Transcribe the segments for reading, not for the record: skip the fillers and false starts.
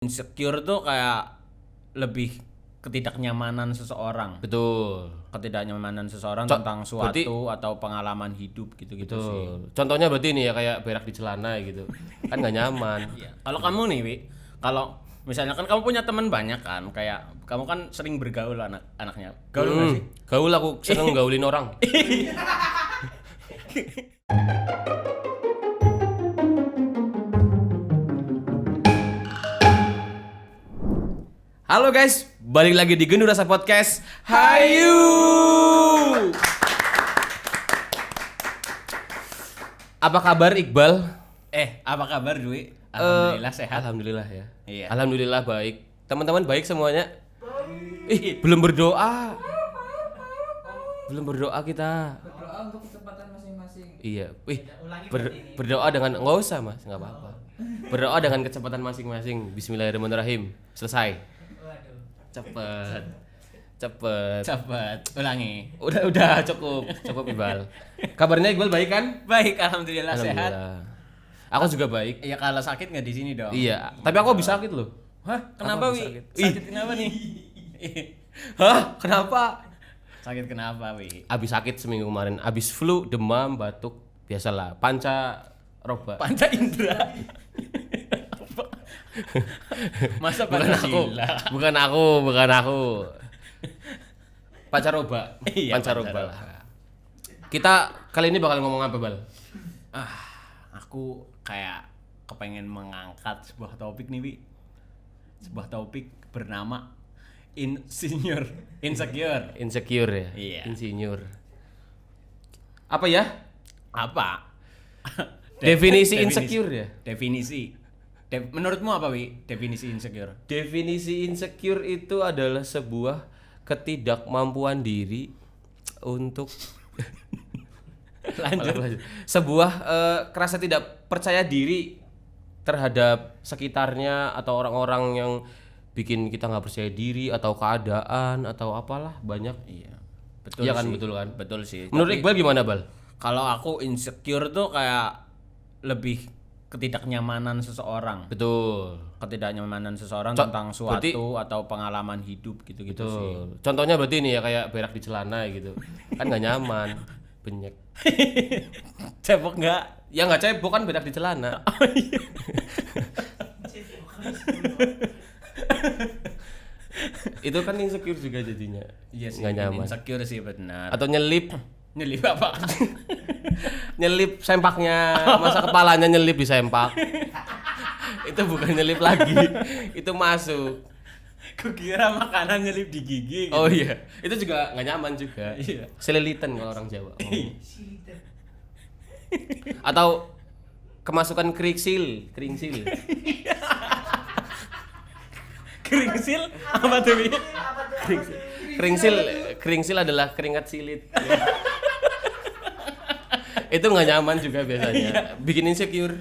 Insecure tuh kayak lebih ketidaknyamanan seseorang. Betul. Ketidaknyamanan seseorang Co- tentang berarti- suatu atau pengalaman hidup gitu-gitu sih. Betul. Contohnya berarti nih ya kayak berak di celana gitu. Kan nggak nyaman. Iya. Kalau kamu nih, Wi, kalau misalnya kan kamu punya teman banyak kan, kayak kamu kan sering bergaul anaknya. Gaul nggak sih? Gaul, aku seneng gaulin orang. Halo guys, balik lagi di Gendu Rasa Podcast. Hayu. Apa kabar Iqbal? Apa kabar, Dwi? Alhamdulillah sehat. Alhamdulillah ya. Iya. Alhamdulillah baik. Teman-teman baik semuanya? Belum berdoa. Belum berdoa kita. Berdoa untuk kesempatan masing-masing. Iya. Berdoa dengan enggak usah, Mas, enggak apa-apa. Berdoa dengan kecepatan masing-masing. Bismillahirrahmanirrahim. Selesai. Waduh. Cepet. Cepat, ulangi. Udah cukup Iqbal. Kabarnya Iqbal baik kan? Baik, alhamdulillah sehat. Aku juga baik. Ya kalau sakit nggak di sini dong. Iya, tapi aku habis sakit loh. Hah? Kenapa, Aku Wi? sakit. Sakit kenapa nih? Hah? Kenapa? Sakit kenapa, Wi? Habis sakit seminggu kemarin, habis flu, demam, batuk, biasalah. Panca roba. Panca indera. Masa Pancasila? Bukan aku. Pancaroba. Iya, Pancaroba lah. Kita kali ini bakal ngomong apa, Bal? Aku kayak kepengen mengangkat sebuah topik nih, Wi. Sebuah topik bernama insecure. Insecure ya? Iya. Insinyur. Apa ya? Apa? Definisi insecure ya? Definisi. Menurutmu apa, Wi? Definisi insecure? Definisi insecure itu adalah sebuah ketidakmampuan diri untuk Lanjut. sebuah kerasa tidak percaya diri terhadap sekitarnya atau orang-orang yang bikin kita nggak percaya diri atau keadaan atau apalah banyak. Iya. Betul Iya kan, sih. betul kan? Betul sih. Menurut Tapi Iqbal gimana, Bal? kalau aku insecure tuh kayak lebih ketidaknyamanan seseorang. Betul. Ketidaknyamanan seseorang Co- tentang berarti- suatu atau pengalaman hidup gitu-gitu sih. Betul. Contohnya berarti nih ya kayak berak di celana gitu. Kan nggak nyaman. Benyek. Cebok nggak? Ya nggak cebok kan berak di celana. Itu kan insecure juga jadinya. Iya sih. Nggak nyaman. Insecure sih benar. Atau nyelip Nyelip apa? nyelip sempaknya, masa kepalanya nyelip di sempak. Itu bukan nyelip lagi. Itu masuk. Kukira makanan nyelip di gigi. Gitu. Oh iya, itu juga nggak nyaman juga. Iya. Selilitan kalau orang Jawa. Atau kemasukan keringsil. Keringsil apa tuh, Wi? Keringsil adalah keringat silit. Itu nggak nyaman juga biasanya. Bikin insecure.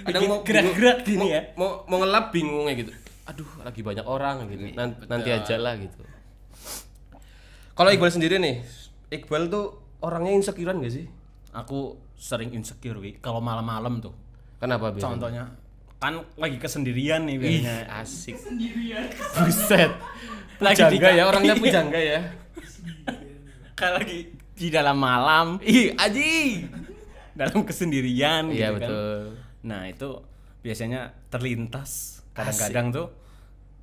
Kadang mau gerak-gerak gini ya. Mau ngelap bingungnya gitu. Aduh, lagi banyak orang gitu. Nanti aja lah gitu. Kalau Iqbal sendiri nih, Iqbal tuh orangnya insecurean gak sih? Aku sering insecure, Wi. Kalau malam-malam tuh. Kenapa biasanya? Contohnya kan lagi kesendirian nih biasanya. Asik. Buset. Lagi Pujangga ya, orangnya pujangga ya. Kalau lagi di dalam malam, Aji. dalam kesendirian Iya gitu kan. betul. Nah, itu biasanya terlintas kadang-kadang tuh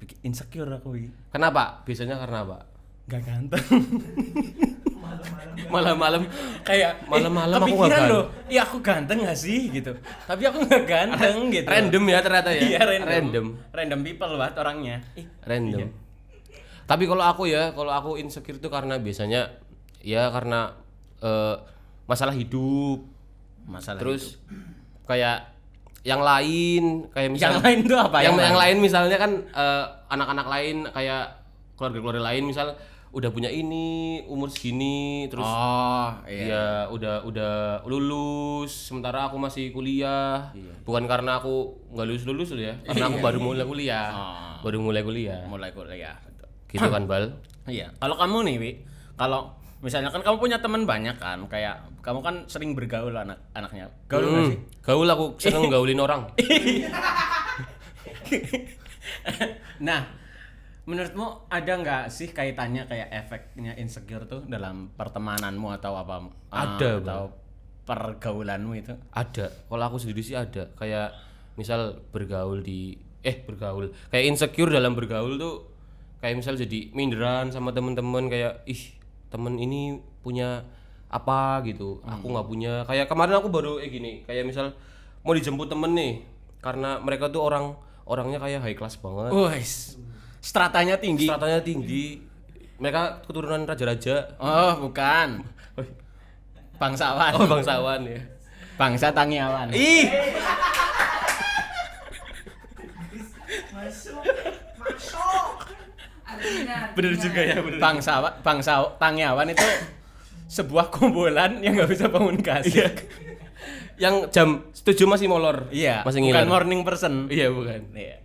bikin insecure aku, Wi. Kenapa? Biasanya karena apa? Gak ganteng. Malam-malam Kayak Malam-malam aku kepikiran nggak ganteng. loh. Iya, aku ganteng gak sih gitu. Tapi aku gak ganteng gitu. random ya ternyata ya. Iya, Random. Random people banget orangnya. Random. Iya. Tapi kalau aku insecure itu karena biasanya ya karena masalah hidup. Masalah Terus kayak yang lain kayak yang misalnya lain tuh apa? yang lain misalnya kan anak-anak lain kayak keluarga-keluarga lain misal udah punya ini umur segini terus Oh, iya. ya udah lulus sementara aku masih kuliah. Bukan karena aku nggak lulus ya karena aku baru mulai kuliah. Mulai kuliah. Betul. Gitu kan, Bal? Iya. Kalau kamu nih, Wi, kalau misalnya kan kamu punya teman banyak kan, kayak kamu kan sering bergaul anaknya. Gaul nggak sih? Gaul, aku seneng gaulin orang. Nah, menurutmu ada nggak sih kaitannya kayak efeknya insecure tuh dalam pertemananmu atau apa? Ada, atau pergaulanmu itu? Ada. Kalau aku sendiri sih ada. Kayak misal bergaul kayak insecure dalam bergaul tuh kayak misal jadi minderan sama temen-temen kayak temen ini punya apa gitu. Aku nggak punya. Kayak kemarin aku baru gini, kayak misal mau dijemput temen nih karena mereka tuh orangnya kayak high class banget. Wes, stratanya tinggi. Stratanya tinggi. Mereka keturunan raja-raja. Oh, bukan. Bangsawan. Oh, bangsawan ya. Bangsa Tangiawan. Ih, Masuk. Ada minat. bener juga ya, bener. Bangsa Tangiawan itu sebuah kumpulan yang nggak bisa bangun kasih. Yang jam 7 masih molor. Iya, masih bukan ngiler. morning person. Iya, bukan. Iya.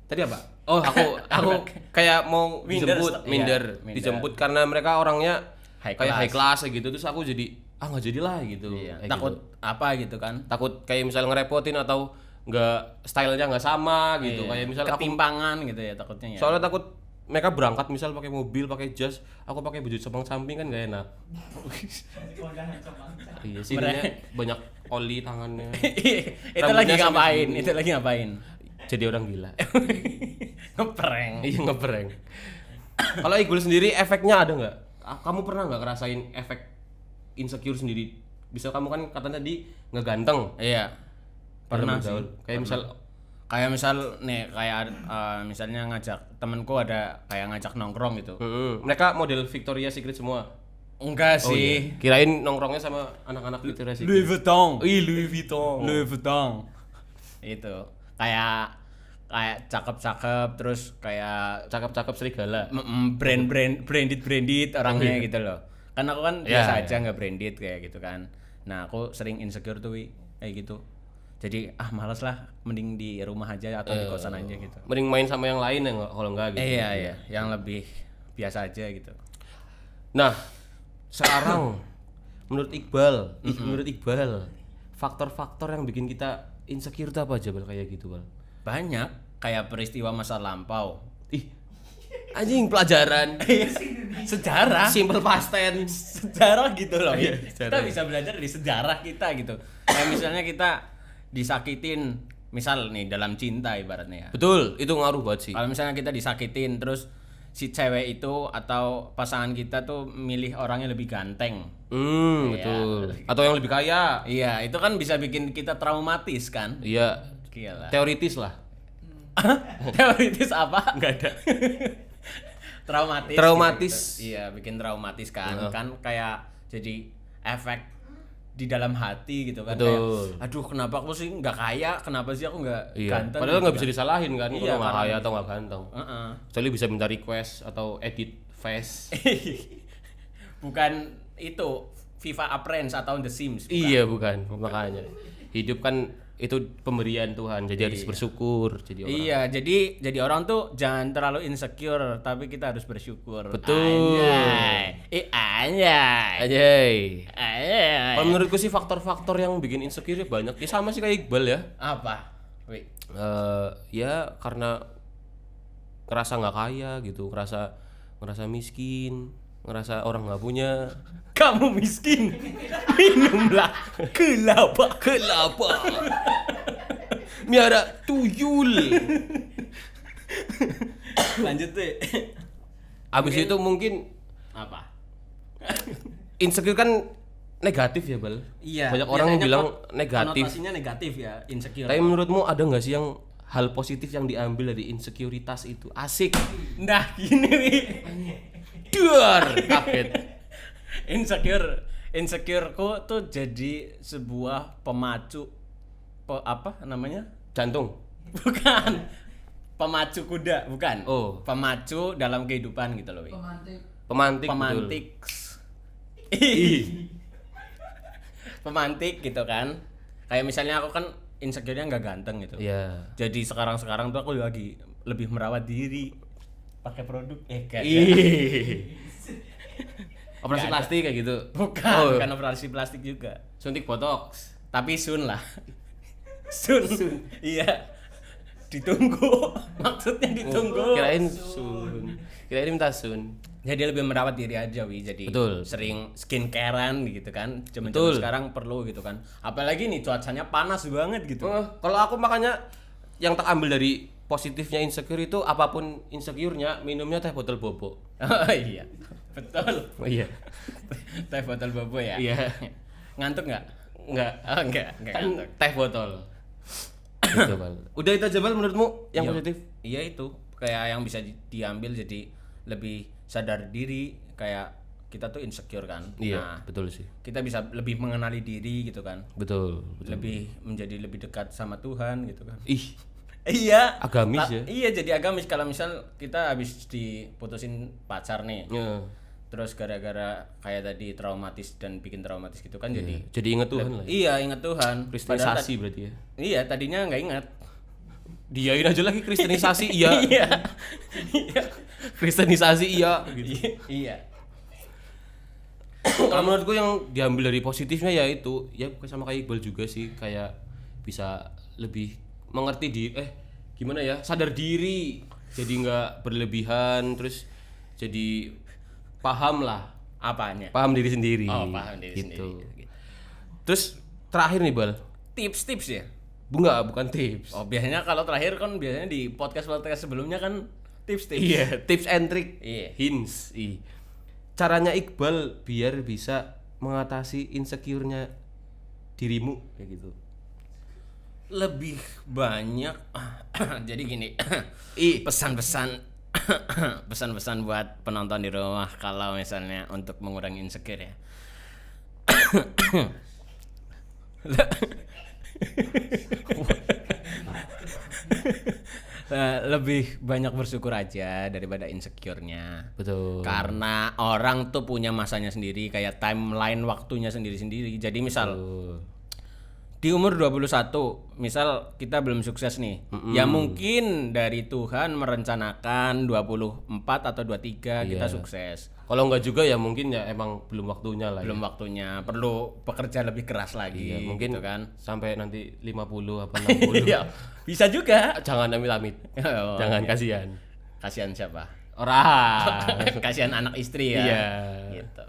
Tadi apa? Oh, aku kayak mau Minder, dijemput, iya, minder, minder. dijemput karena mereka orangnya High kayak class. high class gitu. Terus aku jadi nggak jadilah gitu. Iya, Kayak takut gitu. apa gitu kan? Takut kayak misal ngerepotin atau nggak stylenya nggak sama gitu. Iya. Kayak misal aku ketimpangan gitu ya takutnya ya. soalnya takut mereka berangkat misal pakai mobil, pakai jas, aku pakai baju samping kan nggak enak. Iya sih, Mereka- ini banyak oli tangannya. itu Rambutnya lagi sampai ngapain? segini. Itu lagi ngapain? Jadi orang gila. Ngeprank. Iya, ngeprank. Kalau Igul sendiri efeknya ada nggak? Kamu pernah nggak ngerasain efek insecure sendiri? Bisa kamu kan katanya tadi ngeganteng. Iya. dalam Pernah bergaul. sih. Kayak misal Kayak misal nih misalnya ngajak temenku ada kayak ngajak nongkrong gitu. mereka model Victoria's Secret semua. Enggak Oh, sih. iya. Kirain nongkrongnya sama anak-anak Victoria's Secret. Louis Vuitton. Louis Vuitton. Louis Vuitton. Itu kayak cakep-cakep terus kayak Cakep-cakep serigala. branded orangnya gitu loh. Kan aku kan Ya, biasa ya. aja nggak branded kayak gitu kan. Nah, aku sering insecure tuh Wi, kayak gitu. Jadi males lah, mending di rumah aja atau di kosan aja gitu. Mending main sama yang lain ya kalau enggak gitu. Iya, iya, yang lebih biasa aja gitu. Nah, sekarang menurut Iqbal, faktor-faktor yang bikin kita insecure itu apa aja Bal kayak gitu Bal? Banyak kayak peristiwa masa lampau. Ih, anjing pelajaran. Sejarah. Simple past tense. Sejarah gitu loh. Iya, Kita sejarah. bisa belajar dari sejarah kita gitu. Kayak misalnya kita disakitin, misal nih dalam cinta ibaratnya ya. Betul, itu ngaruh banget sih. Kalau misalnya kita disakitin terus si cewek itu atau pasangan kita tuh milih orangnya lebih ganteng. Iya. Betul. Atau yang lebih kaya. Iya, itu kan bisa bikin kita traumatis kan? Iya, Gila. teoritis lah. Teoritis apa? Enggak ada. Traumatis. Traumatis. Gitu. Iya, bikin traumatis kan. Kan kayak jadi efek di dalam hati gitu kan. Betul. Kayak, aduh, kenapa aku sih nggak kaya? Kenapa sih aku nggak Iya. ganteng? Padahal gitu nggak bisa kan. disalahin kan Iya, kalau nggak karena- kaya atau nggak ganteng. Heeh. Kecuali bisa minta request atau edit face. Bukan itu FIFA Apprence atau The Sims. Bukan. Iya bukan, makanya hidup kan itu pemberian Tuhan, jadi harus bersyukur jadi orang. Iya, jadi orang tuh jangan terlalu insecure, tapi kita harus bersyukur. Betul. Anjay. Anjay. Anjay. Kalau menurutku sih faktor-faktor yang bikin insecure ya banyak. Ya sama sih kayak Iqbal ya. Apa? Wih. Ya karena ngerasa nggak kaya gitu, ngerasa miskin, ngerasa orang nggak punya. Kamu miskin. Minumlah kelapa. Miara tuyul. Lanjut deh. Abis itu mungkin Apa? insecure kan negatif ya Bal. Iya. Banyak orang yang biasanya bilang kok negatif. konotasinya negatif ya, insecure. Tapi menurutmu ada nggak sih yang hal positif yang diambil dari insekuritas itu? Asik. Nah, gini nih. Duar. Kaget. Insecureku tuh jadi sebuah pemacu apa namanya? Jantung. Bukan. Pemacu kuda, bukan. Oh. Pemacu dalam kehidupan gitu loh. Wi. Pemantik. Pemantik. Pemantik gitu kan. Kayak misalnya aku kan insecure-nya nggak ganteng gitu. Iya. Jadi sekarang tuh aku lagi lebih merawat diri pakai produk kayak Operasi Nggak ada. plastik kayak gitu. bukan Oh. bukan operasi plastik juga, Suntik botox. tapi sun lah. Sun. Iya. ditunggu. Maksudnya ditunggu. Kirain sun. Kirain minta sun. Jadi lebih merawat diri aja wi, jadi Betul. sering skincarean gitu kan. Zaman Betul. sekarang perlu gitu kan. Apalagi nih cuacanya panas banget gitu. Kalau aku makanya yang tak ambil dari positifnya insecure itu apapun insecure-nya minumnya teh botol bobo. Oh iya, betul. Oh iya. Teh botol bobo ya. Iya. Ngantuk nggak? Enggak. Oh enggak Kan ngantuk. teh botol. Gitu, Bal. Udah itu aja Bal menurutmu yang Iya. positif? Iya itu kayak yang bisa diambil jadi lebih sadar diri, kayak kita tuh insecure kan. Iya, Nah, betul sih. kita bisa lebih mengenali diri gitu kan. Betul. Lebih menjadi lebih dekat sama Tuhan gitu kan. Ih, Iya. agamis ya. Iya, jadi agamis. Kalau misal kita habis diputusin pacar nih, Ya. terus gara-gara kayak tadi traumatis dan bikin traumatis gitu kan, jadi Jadi inget Tuhan lah. Ya. iya ingat Tuhan. Padahal Kristenisasi berarti ya. iya tadinya nggak ingat. Diain aja lagi kristenisasi iya. Iya. Iya. Kristenisasi iya gitu. Iya. Kalau menurutku yang diambil dari positifnya ya itu, ya sama kayak Iqbal juga sih, kayak bisa lebih mengerti gimana ya, sadar diri, jadi nggak berlebihan, terus jadi paham lah, Apanya? paham diri sendiri. Oh, paham diri gitu. sendiri. Terus terakhir nih Bal, Tips-tips ya. bukan tips. Oh, biasanya kalau terakhir kan biasanya di podcast sebelumnya kan tips-tips. Iya, tips and trick, Iya. hints. Caranya Iqbal biar bisa mengatasi insecure-nya dirimu kayak gitu. Lebih banyak jadi gini. Pesan-pesan pesan-pesan buat penonton di rumah kalau misalnya untuk mengurangi insecure ya. Lebih banyak bersyukur aja daripada insecure-nya. Betul. Karena orang tuh punya masanya sendiri, kayak timeline waktunya sendiri-sendiri. Jadi misal di umur 21, misal kita belum sukses nih. Ya mungkin dari Tuhan merencanakan 24 atau 23 kita sukses. Kalau enggak juga ya mungkin ya emang belum waktunya lah. Belum Ya. waktunya, perlu bekerja lebih keras lagi. Iya, mungkin gitu kan. sampai nanti 50 apa 60. Iya, bisa juga. Jangan amit-amit. Oh, Jangan kasihan. kasihan siapa? Orang. Kasihan anak istri ya. Iya. Gitu.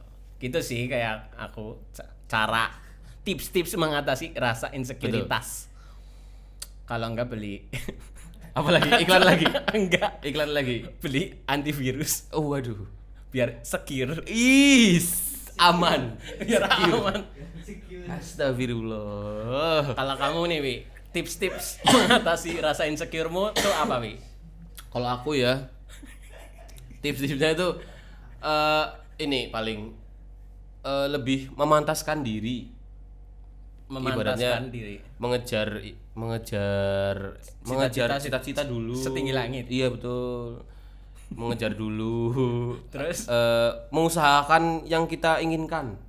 Gitu sih kayak aku cara tips-tips mengatasi rasa insekuritas. Kalau enggak beli Apalagi iklan lagi. enggak Iklan lagi. beli antivirus Oh waduh. biar secure. Aman. Biar aman. Astagfirullah. Kalau kamu nih, Wi, tips-tips mengatasi rasa insecure-mu tuh apa, Wi? Kalau aku ya tips-tipsnya itu ini paling lebih memantaskan diri. Memantaskan Ibaratnya diri. mengejar cita-cita dulu. Setinggi langit. Iya betul. Mengejar dulu. Terus? Mengusahakan yang kita inginkan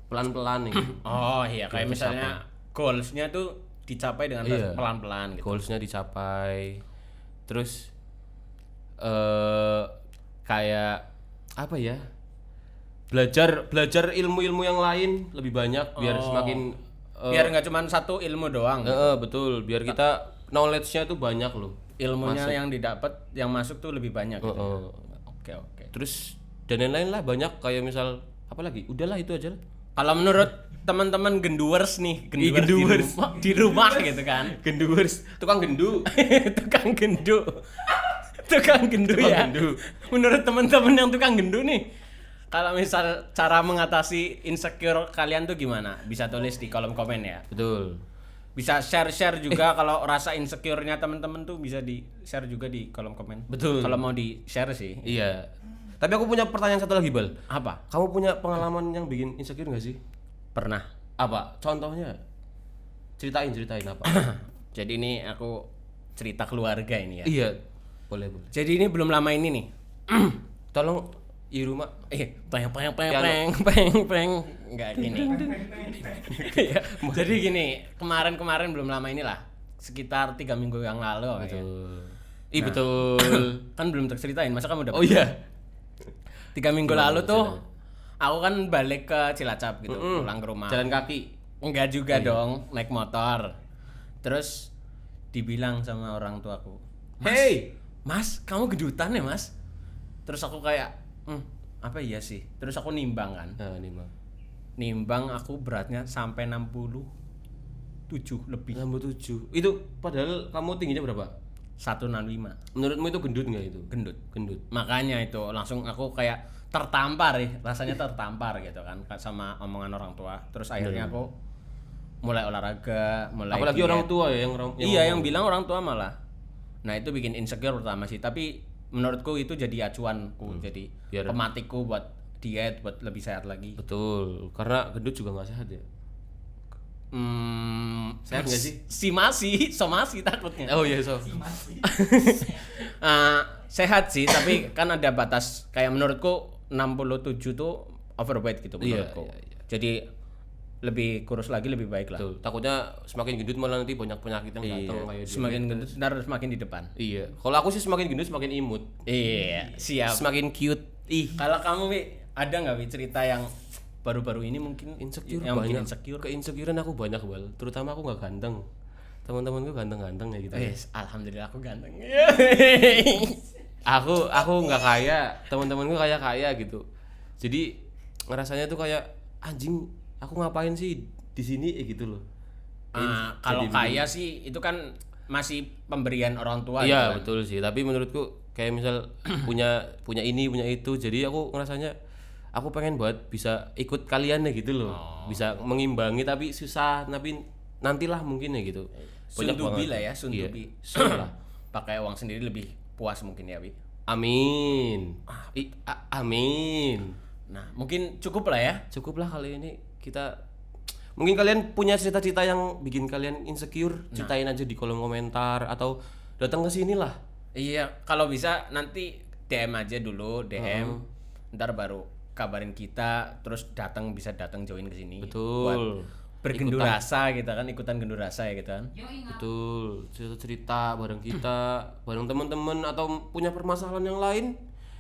pelan-pelan nih. Oh iya, kayak Biar misalnya goals-nya tuh dicapai dengan Iya. pelan-pelan gitu. Goalsnya dicapai. Terus kayak apa ya? Belajar ilmu-ilmu yang lain lebih banyak biar semakin Biar nggak cuma satu ilmu doang. betul, biar kita knowledge-nya tuh banyak loh. Ilmunya yang didapat, yang masuk tuh lebih banyak gitu. Oke. Terus dan lain-lain lah banyak kayak misal apa lagi? Udahlah itu aja lah. Kalau menurut teman-teman genduers nih, genduers. di rumah gitu kan. Genduers, tukang gendu. Tukang gendu. Tukang gendu Tukang ya. gendu. Menurut teman-teman yang tukang gendu nih, kalau misal cara mengatasi insecure kalian tuh gimana? Bisa tulis di kolom komen ya. Betul. Bisa share juga kalau rasa insecure-nya teman-teman tuh bisa di-share juga di kolom komen. Betul. Kalau mau di-share sih. Iya. Tapi aku punya pertanyaan satu lagi, Bal. Apa? Kamu punya pengalaman yang bikin insecure gak sih? Pernah. Apa? Contohnya? Ceritain apa? Jadi ini aku cerita keluarga ini ya. Iya. Boleh. Jadi ini belum lama ini nih. Tolong Iruma. Peng Piano. enggak gini. Iya. Jadi gini, kemarin belum lama inilah. Sekitar 3 minggu yang lalu ya. Betul. Kan belum terceritain, masa kamu udah Oh iya. 3 minggu lalu tuh aku kan balik ke Cilacap gitu, pulang ke rumah. Jalan kaki. Enggak juga dong, naik motor. Terus dibilang sama orang tuaku, Hey, Mas, kamu gendutan ya Mas? Terus aku kayak, apa iya sih? Terus aku nimbang kan. nah ini mah Nimbang aku beratnya sampai 67 lebih. 67. Itu padahal kamu tingginya berapa? 165. Menurutmu itu gendut nggak itu? Gendut. Gendut. Makanya itu langsung aku kayak tertampar ya, rasanya tertampar gitu kan sama omongan orang tua. Terus akhirnya aku mulai olahraga, mulai Apalagi diet. orang tua ya yang Iya, yang bilang orang tua malah. Nah, itu bikin insecure pertama sih, tapi menurutku itu jadi acuanku, jadi Biar- pematiku buat diet, buat lebih sehat lagi. Betul, karena gendut juga nggak sehat ya. Sehat nggak sih? Somasi takutnya. Oh iya, so. Sehat sih, tapi kan ada batas. Kayak menurutku 67 tuh overweight gitu menurutku. iya. Jadi lebih kurus lagi lebih baik lah. Betul. Takutnya semakin gendut malah nanti banyak penyakit yang datang kayak Semakin gendut ntar semakin di depan. Iya. Kalau aku sih semakin gendut semakin imut. Iya, siap. Semakin cute. Kalau kamu Wi, ada nggak Wi cerita yang baru-baru ini mungkin Insecure yang bikin banyak. insecure? Keinsecurean aku banyak, Bal. Terutama aku nggak ganteng. Teman-temanku ganteng-ganteng ya gitu. Alhamdulillah aku ganteng. Aku nggak kaya, teman-temanku kaya gitu. Jadi ngerasanya tuh kayak anjing, aku ngapain sih di sini gitu loh. Kalau kaya sih itu kan masih pemberian orang tua Iya gitu kan. betul sih, tapi menurutku kayak misal punya ini punya itu, jadi aku ngerasanya aku pengen buat bisa ikut kalian ya gitu loh, bisa mengimbangi tapi susah, tapi nantilah mungkin ya gitu. Soon to be banget. lah ya, soon to Iya, be. soon lah. Pakai uang sendiri lebih puas mungkin ya, Wi. Amin. Amin. Nah, mungkin cukup lah ya. Cukup lah kali ini kita. Mungkin kalian punya cita-cita yang bikin kalian insecure, ceritain aja di kolom komentar atau datang ke sini lah. Iya, kalau bisa nanti DM aja dulu, DM. Ntar baru kabarin kita, terus bisa datang join ke sini. Betul. Bergendu rasa gitu kan, ikutan gendu rasa ya gitu kan. Betul, cerita-cerita bareng kita, bareng teman-teman atau punya permasalahan yang lain.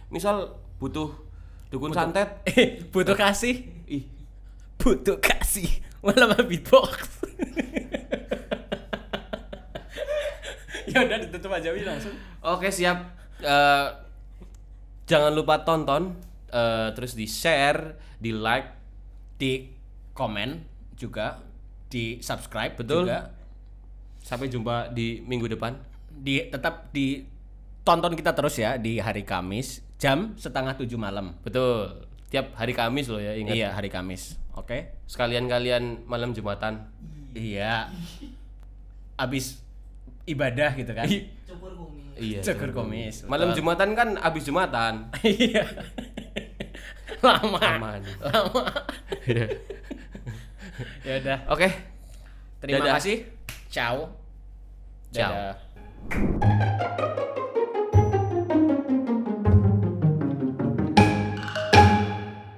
Misal butuh dukun santet, Butuh kasih, ih, butuh kasih. Malah beatbox. Ya udah ditutup aja Wi langsung. oke siap. Jangan lupa tonton, terus di share, di like, Di komen juga, di subscribe Betul. juga. sampai jumpa di minggu depan. Tetap ditonton kita terus ya di hari Kamis jam 6:30 malam. Betul, tiap hari Kamis loh ya, ingat. Iya, hari Kamis. Oke. Sekalian kalian malam Jumatan. Iya. Abis ibadah gitu kan. Cukur kumis. Iya. Cukur kumis. Malam betul. Jumatan kan abis Jumatan. Iya. Lama. Aman. Ya udah. Oke. Terima Dadah. kasih. Ciao. Ciao. Dadah.